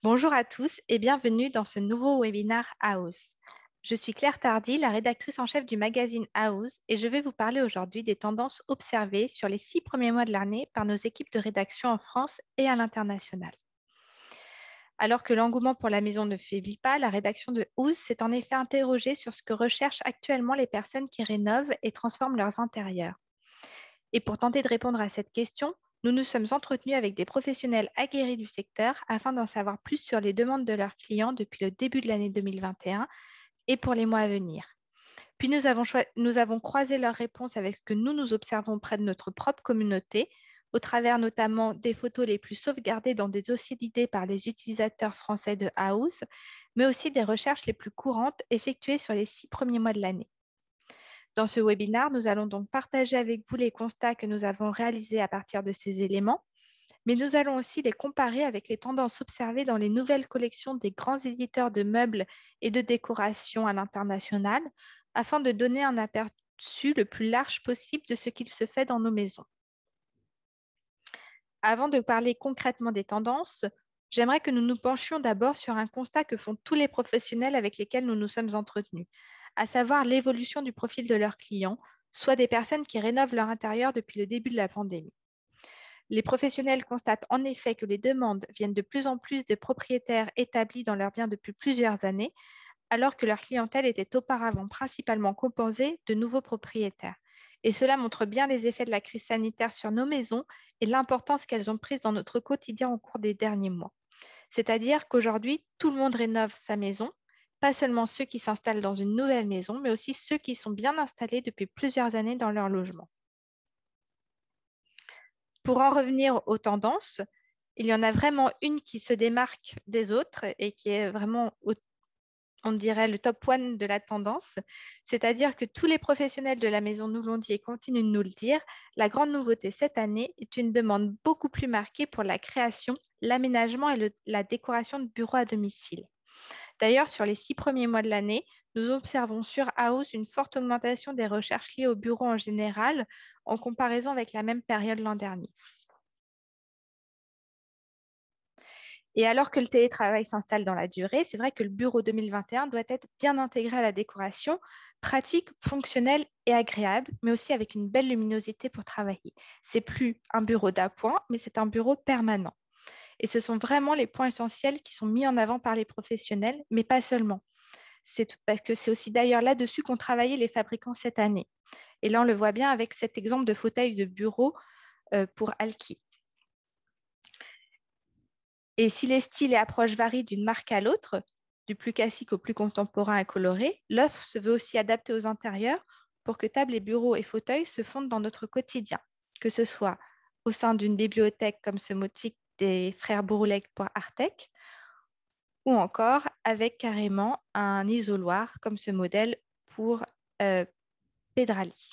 Bonjour à tous et bienvenue dans ce nouveau webinaire House. Je suis Claire Tardy, la rédactrice en chef du magazine House et je vais vous parler aujourd'hui des tendances observées sur les 6 premiers mois de l'année par nos équipes de rédaction en France et à l'international. Alors que l'engouement pour la maison ne faiblit pas, la rédaction de House s'est en effet interrogée sur ce que recherchent actuellement les personnes qui rénovent et transforment leurs intérieurs. Et pour tenter de répondre à cette question, nous nous sommes entretenus avec des professionnels aguerris du secteur afin d'en savoir plus sur les demandes de leurs clients depuis le début de l'année 2021 et pour les mois à venir. Puis nous avons croisé leurs réponses avec ce que nous observons près de notre propre communauté, au travers notamment des photos les plus sauvegardées dans des dossiers d'idées par les utilisateurs français de House, mais aussi des recherches les plus courantes effectuées sur les 6 premiers mois de l'année. Dans ce webinaire, nous allons donc partager avec vous les constats que nous avons réalisés à partir de ces éléments, mais nous allons aussi les comparer avec les tendances observées dans les nouvelles collections des grands éditeurs de meubles et de décoration à l'international, afin de donner un aperçu le plus large possible de ce qu'il se fait dans nos maisons. Avant de parler concrètement des tendances, j'aimerais que nous nous penchions d'abord sur un constat que font tous les professionnels avec lesquels nous nous sommes entretenus, à savoir l'évolution du profil de leurs clients, soit des personnes qui rénovent leur intérieur depuis le début de la pandémie. Les professionnels constatent en effet que les demandes viennent de plus en plus de propriétaires établis dans leurs biens depuis plusieurs années, alors que leur clientèle était auparavant principalement composée de nouveaux propriétaires. Et cela montre bien les effets de la crise sanitaire sur nos maisons et l'importance qu'elles ont prise dans notre quotidien au cours des derniers mois. C'est-à-dire qu'aujourd'hui, tout le monde rénove sa maison, pas seulement ceux qui s'installent dans une nouvelle maison, mais aussi ceux qui sont bien installés depuis plusieurs années dans leur logement. Pour en revenir aux tendances, il y en a vraiment une qui se démarque des autres et qui est vraiment, on dirait, le top one de la tendance. C'est-à-dire que tous les professionnels de la maison nous l'ont dit et continuent de nous le dire, la grande nouveauté cette année est une demande beaucoup plus marquée pour la création, l'aménagement et la décoration de bureaux à domicile. D'ailleurs, sur les 6 premiers mois de l'année, nous observons sur House une forte augmentation des recherches liées au bureau en général en comparaison avec la même période l'an dernier. Et alors que le télétravail s'installe dans la durée, c'est vrai que le bureau 2021 doit être bien intégré à la décoration, pratique, fonctionnel et agréable, mais aussi avec une belle luminosité pour travailler. C'est plus un bureau d'appoint, mais c'est un bureau permanent. Et ce sont vraiment les points essentiels qui sont mis en avant par les professionnels, mais pas seulement. C'est parce que c'est aussi d'ailleurs là-dessus qu'ont travaillé les fabricants cette année. Et là, on le voit bien avec cet exemple de fauteuil de bureau pour Alki. Et si les styles et approches varient d'une marque à l'autre, du plus classique au plus contemporain et coloré, l'offre se veut aussi adaptée aux intérieurs pour que tables et bureaux et fauteuils se fondent dans notre quotidien, que ce soit au sein d'une bibliothèque comme ce motique des frères Bourlec pour Artec, ou encore avec carrément un isoloir comme ce modèle pour euh, Pedrali.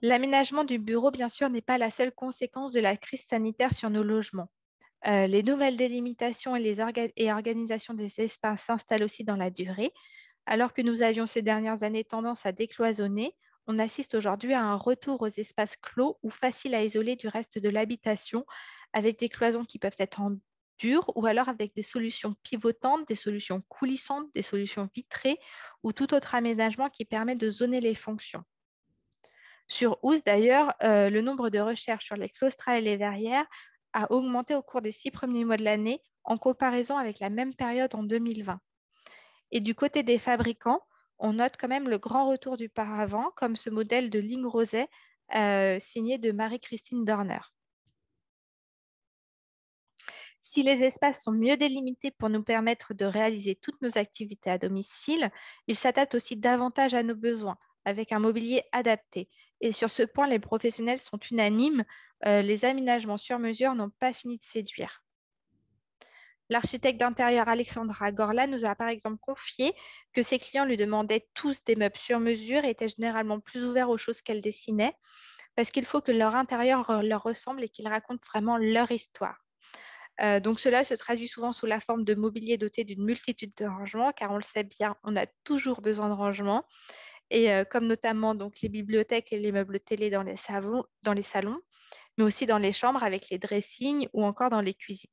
L'aménagement du bureau, bien sûr, n'est pas la seule conséquence de la crise sanitaire sur nos logements. Les nouvelles délimitations et organisations des espaces s'installent aussi dans la durée. Alors que nous avions ces dernières années tendance à décloisonner, on assiste aujourd'hui à un retour aux espaces clos ou faciles à isoler du reste de l'habitation, avec des cloisons qui peuvent être en dur ou alors avec des solutions pivotantes, des solutions coulissantes, des solutions vitrées ou tout autre aménagement qui permet de zoner les fonctions. Sur OUS, d'ailleurs, le nombre de recherches sur les claustras et les verrières a augmenté au cours des 6 premiers mois de l'année en comparaison avec la même période en 2020. Et du côté des fabricants, on note quand même le grand retour du paravent, comme ce modèle de ligne rosée signé de Marie-Christine Dorner. Si les espaces sont mieux délimités pour nous permettre de réaliser toutes nos activités à domicile, ils s'adaptent aussi davantage à nos besoins, avec un mobilier adapté. Et sur ce point, les professionnels sont unanimes, les aménagements sur mesure n'ont pas fini de séduire. L'architecte d'intérieur Alexandra Gorla nous a par exemple confié que ses clients lui demandaient tous des meubles sur mesure et étaient généralement plus ouverts aux choses qu'elle dessinait, parce qu'il faut que leur intérieur leur ressemble et qu'ils racontent vraiment leur histoire. Donc cela se traduit souvent sous la forme de mobilier doté d'une multitude de rangements, car on le sait bien, on a toujours besoin de rangements. Et comme notamment donc, les bibliothèques et les meubles télé dans les salons, mais aussi dans les chambres avec les dressings ou encore dans les cuisines.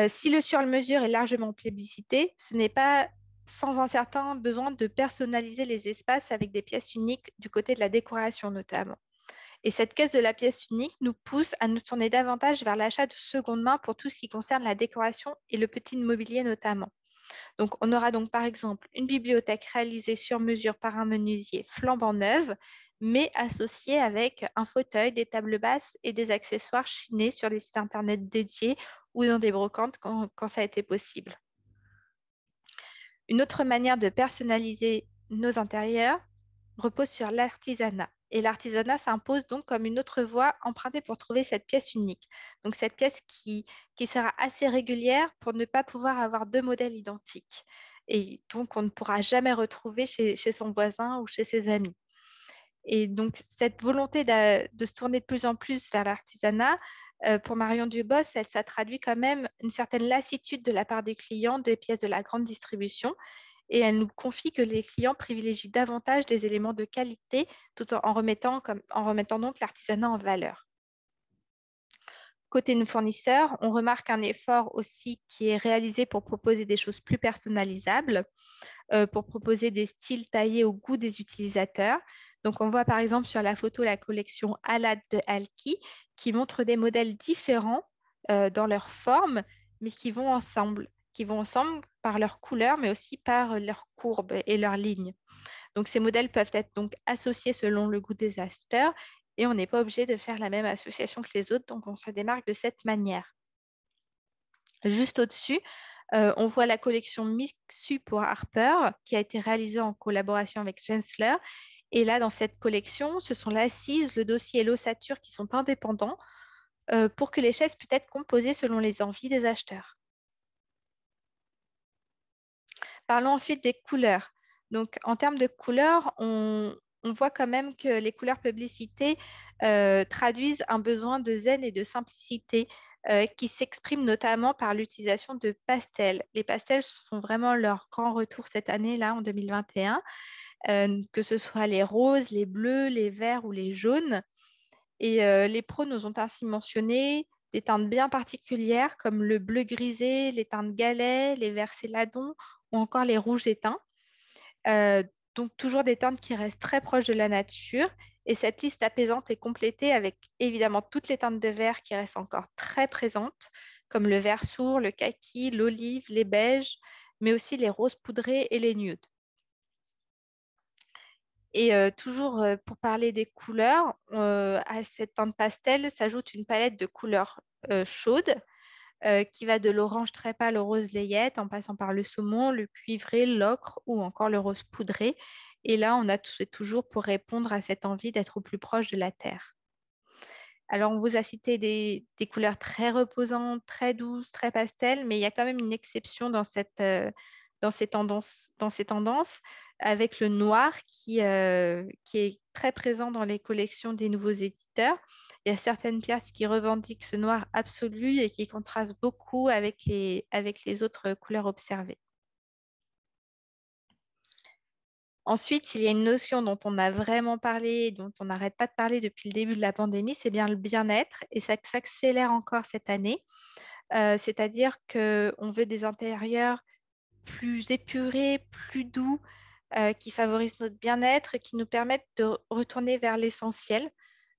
Si le sur-mesure est largement plébiscité, ce n'est pas sans un certain besoin de personnaliser les espaces avec des pièces uniques du côté de la décoration notamment. Et cette caisse de la pièce unique nous pousse à nous tourner davantage vers l'achat de seconde main pour tout ce qui concerne la décoration et le petit mobilier notamment. Donc, on aura donc par exemple une bibliothèque réalisée sur mesure par un menuisier flambant neuve, mais associée avec un fauteuil, des tables basses et des accessoires chinés sur des sites internet dédiés ou dans des brocantes quand ça a été possible. Une autre manière de personnaliser nos intérieurs repose sur l'artisanat. Et l'artisanat s'impose donc comme une autre voie empruntée pour trouver cette pièce unique. Donc cette pièce qui sera assez régulière pour ne pas pouvoir avoir deux modèles identiques. Et donc on ne pourra jamais retrouver chez son voisin ou chez ses amis. Et donc, cette volonté de se tourner de plus en plus vers l'artisanat, pour Marion Dubos, ça traduit quand même une certaine lassitude de la part des clients des pièces de la grande distribution. Et elle nous confie que les clients privilégient davantage des éléments de qualité tout en remettant donc l'artisanat en valeur. Côté nos fournisseurs, on remarque un effort aussi qui est réalisé pour proposer des choses plus personnalisables, pour proposer des styles taillés au goût des utilisateurs. Donc, on voit par exemple sur la photo la collection Alad de Alki qui montre des modèles différents dans leur forme, mais qui vont ensemble par leur couleur, mais aussi par leurs courbes et leurs lignes. Donc, ces modèles peuvent être donc associés selon le goût des acheteurs et on n'est pas obligé de faire la même association que les autres, donc on se démarque de cette manière. Juste au-dessus, on voit la collection Mixu pour Harper qui a été réalisée en collaboration avec Gensler. Et là, dans cette collection, ce sont l'assise, le dossier et l'ossature qui sont indépendants pour que les chaises puissent être composées selon les envies des acheteurs. Parlons ensuite des couleurs. Donc, en termes de couleurs, on voit quand même que les couleurs publicitées traduisent un besoin de zen et de simplicité qui s'exprime notamment par l'utilisation de pastels. Les pastels sont vraiment leur grand retour cette année-là, en 2021, que ce soit les roses, les bleus, les verts ou les jaunes. Et les pros nous ont ainsi mentionné des teintes bien particulières comme le bleu grisé, les teintes galet, les verts céladon ou encore les rouges éteints. Euh, donc toujours des teintes qui restent très proches de la nature. Et cette liste apaisante est complétée avec évidemment toutes les teintes de vert qui restent encore très présentes, comme le vert sourd, le kaki, l'olive, les beiges, mais aussi les roses poudrées et les nudes. Et toujours pour parler des couleurs, à cette teinte pastel s'ajoute une palette de couleurs chaudes qui va de l'orange très pâle au rose layette en passant par le saumon, le cuivré, l'ocre ou encore le rose poudré. Et là, on a c'est toujours pour répondre à cette envie d'être au plus proche de la terre. Alors, on vous a cité des couleurs très reposantes, très douces, très pastel, mais il y a quand même une exception dans ces tendances avec le noir qui est très présent dans les collections des nouveaux éditeurs. Il y a certaines pièces qui revendiquent ce noir absolu et qui contrastent beaucoup avec les autres couleurs observées. Ensuite, il y a une notion dont on a vraiment parlé, dont on n'arrête pas de parler depuis le début de la pandémie, c'est bien le bien-être et ça s'accélère encore cette année. C'est-à-dire qu'on veut des intérieurs plus épurés, plus doux, qui favorisent notre bien-être et qui nous permettent de retourner vers l'essentiel.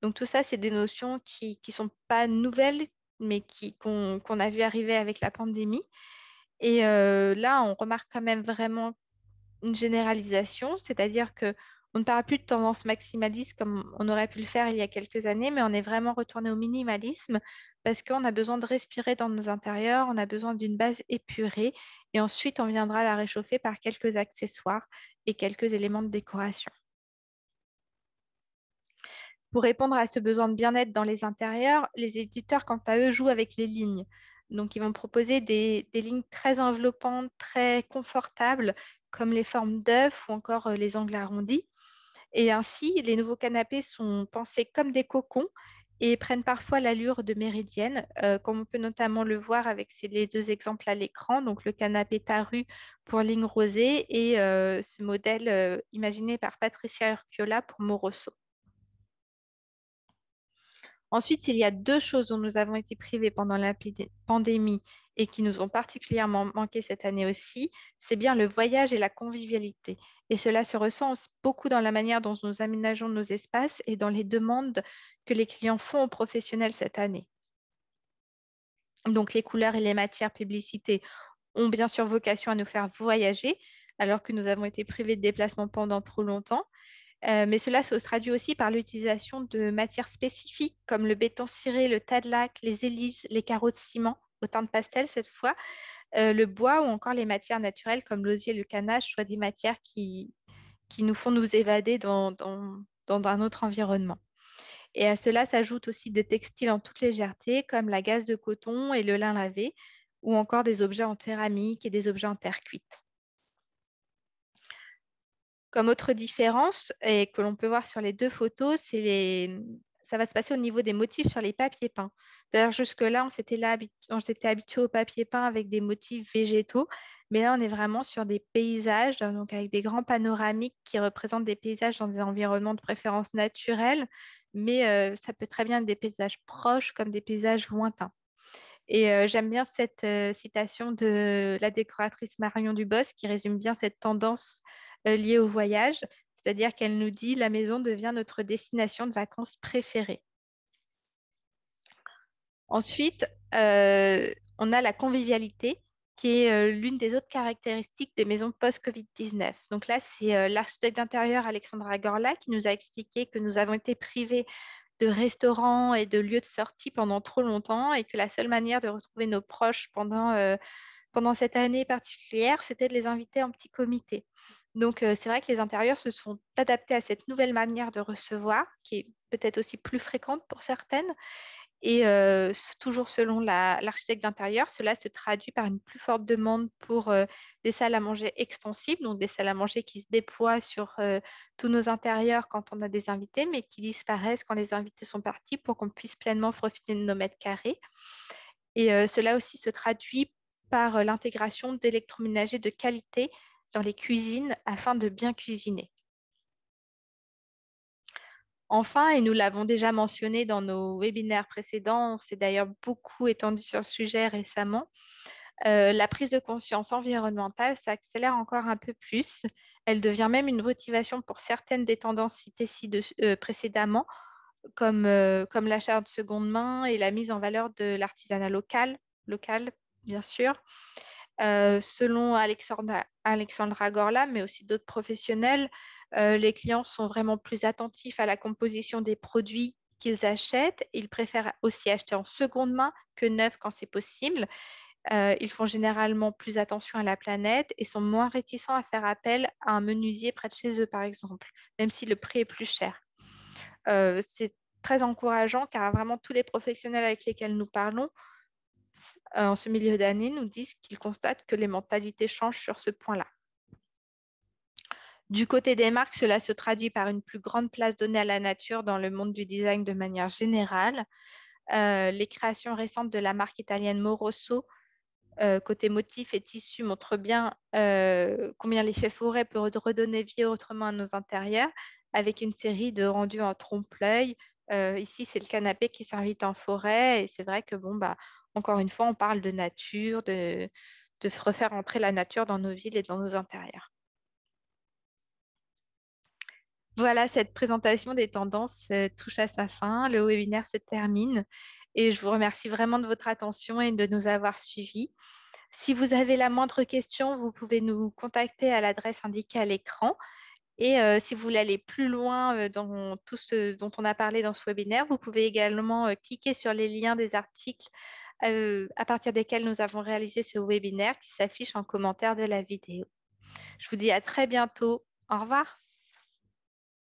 Donc tout ça, c'est des notions qui ne sont pas nouvelles, mais qu'on a vu arriver avec la pandémie. Et là, on remarque quand même vraiment une généralisation, c'est-à-dire que on ne parle plus de tendance maximaliste comme on aurait pu le faire il y a quelques années, mais on est vraiment retourné au minimalisme parce qu'on a besoin de respirer dans nos intérieurs, on a besoin d'une base épurée et ensuite on viendra la réchauffer par quelques accessoires et quelques éléments de décoration. Pour répondre à ce besoin de bien-être dans les intérieurs, les éditeurs, quant à eux, jouent avec les lignes. Donc, ils vont proposer des lignes très enveloppantes, très confortables, comme les formes d'œufs ou encore les angles arrondis. Et ainsi, les nouveaux canapés sont pensés comme des cocons et prennent parfois l'allure de méridienne, comme on peut notamment le voir avec les deux exemples à l'écran, donc le canapé Taru pour ligne rosée et ce modèle imaginé par Patricia Urquiola pour Moroso. Ensuite, s'il y a deux choses dont nous avons été privés pendant la pandémie et qui nous ont particulièrement manqué cette année aussi, c'est bien le voyage et la convivialité. Et cela se ressent aussi beaucoup dans la manière dont nous aménageons nos espaces et dans les demandes que les clients font aux professionnels cette année. Donc, les couleurs et les matières publicité ont bien sûr vocation à nous faire voyager, alors que nous avons été privés de déplacement pendant trop longtemps. Mais cela se traduit aussi par l'utilisation de matières spécifiques comme le béton ciré, le tas de lac, les éliges, les carreaux de ciment, au teint de pastel cette fois, le bois ou encore les matières naturelles comme l'osier et le canage, soit des matières qui nous font nous évader dans un autre environnement. Et à cela s'ajoutent aussi des textiles en toute légèreté comme la gaze de coton et le lin lavé, ou encore des objets en céramique et des objets en terre cuite. Comme autre différence, et que l'on peut voir sur les deux photos, ça va se passer au niveau des motifs sur les papiers peints. D'ailleurs, jusque-là, on s'était habitué au papier peint avec des motifs végétaux, mais là, on est vraiment sur des paysages, donc avec des grands panoramiques qui représentent des paysages dans des environnements de préférence naturelle, mais ça peut très bien être des paysages proches comme des paysages lointains. Et j'aime bien cette citation de la décoratrice Marion Dubos qui résume bien cette tendance liée au voyage, c'est-à-dire qu'elle nous dit la maison devient notre destination de vacances préférée. Ensuite, on a la convivialité qui est l'une des autres caractéristiques des maisons post-Covid-19. Donc là, c'est l'architecte d'intérieur Alexandra Gorla qui nous a expliqué que nous avons été privés de restaurants et de lieux de sortie pendant trop longtemps et que la seule manière de retrouver nos proches pendant cette année particulière, c'était de les inviter en petit comité. Donc, c'est vrai que les intérieurs se sont adaptés à cette nouvelle manière de recevoir, qui est peut-être aussi plus fréquente pour certaines. Et toujours selon l'architecte d'intérieur, cela se traduit par une plus forte demande pour des salles à manger extensibles, donc des salles à manger qui se déploient sur tous nos intérieurs quand on a des invités, mais qui disparaissent quand les invités sont partis pour qu'on puisse pleinement profiter de nos mètres carrés. Et cela aussi se traduit par l'intégration d'électroménagers de qualité dans les cuisines afin de bien cuisiner. Enfin, et nous l'avons déjà mentionné dans nos webinaires précédents, on s'est d'ailleurs beaucoup étendu sur le sujet récemment, la prise de conscience environnementale s'accélère encore un peu plus. Elle devient même une motivation pour certaines des tendances citées précédemment, comme l'achat de seconde main et la mise en valeur de l'artisanat local, bien sûr. Selon Alexandra Gorla, mais aussi d'autres professionnels, les clients sont vraiment plus attentifs à la composition des produits qu'ils achètent. Ils préfèrent aussi acheter en seconde main que neuf quand c'est possible. Ils font généralement plus attention à la planète et sont moins réticents à faire appel à un menuisier près de chez eux, par exemple, même si le prix est plus cher. C'est très encourageant car vraiment tous les professionnels avec lesquels nous parlons en ce milieu d'année nous disent qu'ils constatent que les mentalités changent sur ce point-là. Du côté des marques, cela se traduit par une plus grande place donnée à la nature dans le monde du design de manière générale. Les créations récentes de la marque italienne Moroso, côté motifs et tissus, montrent bien combien l'effet forêt peut redonner vie autrement à nos intérieurs, avec une série de rendus en trompe-l'œil. Ici, c'est le canapé qui s'invite en forêt, et c'est vrai que, bon, bah, encore une fois, on parle de nature, de refaire entrer la nature dans nos villes et dans nos intérieurs. Voilà, cette présentation des tendances touche à sa fin. Le webinaire se termine et je vous remercie vraiment de votre attention et de nous avoir suivis. Si vous avez la moindre question, vous pouvez nous contacter à l'adresse indiquée à l'écran. Et si vous voulez aller plus loin dans tout ce dont on a parlé dans ce webinaire, vous pouvez également cliquer sur les liens des articles à partir desquels nous avons réalisé ce webinaire qui s'affiche en commentaire de la vidéo. Je vous dis à très bientôt. Au revoir.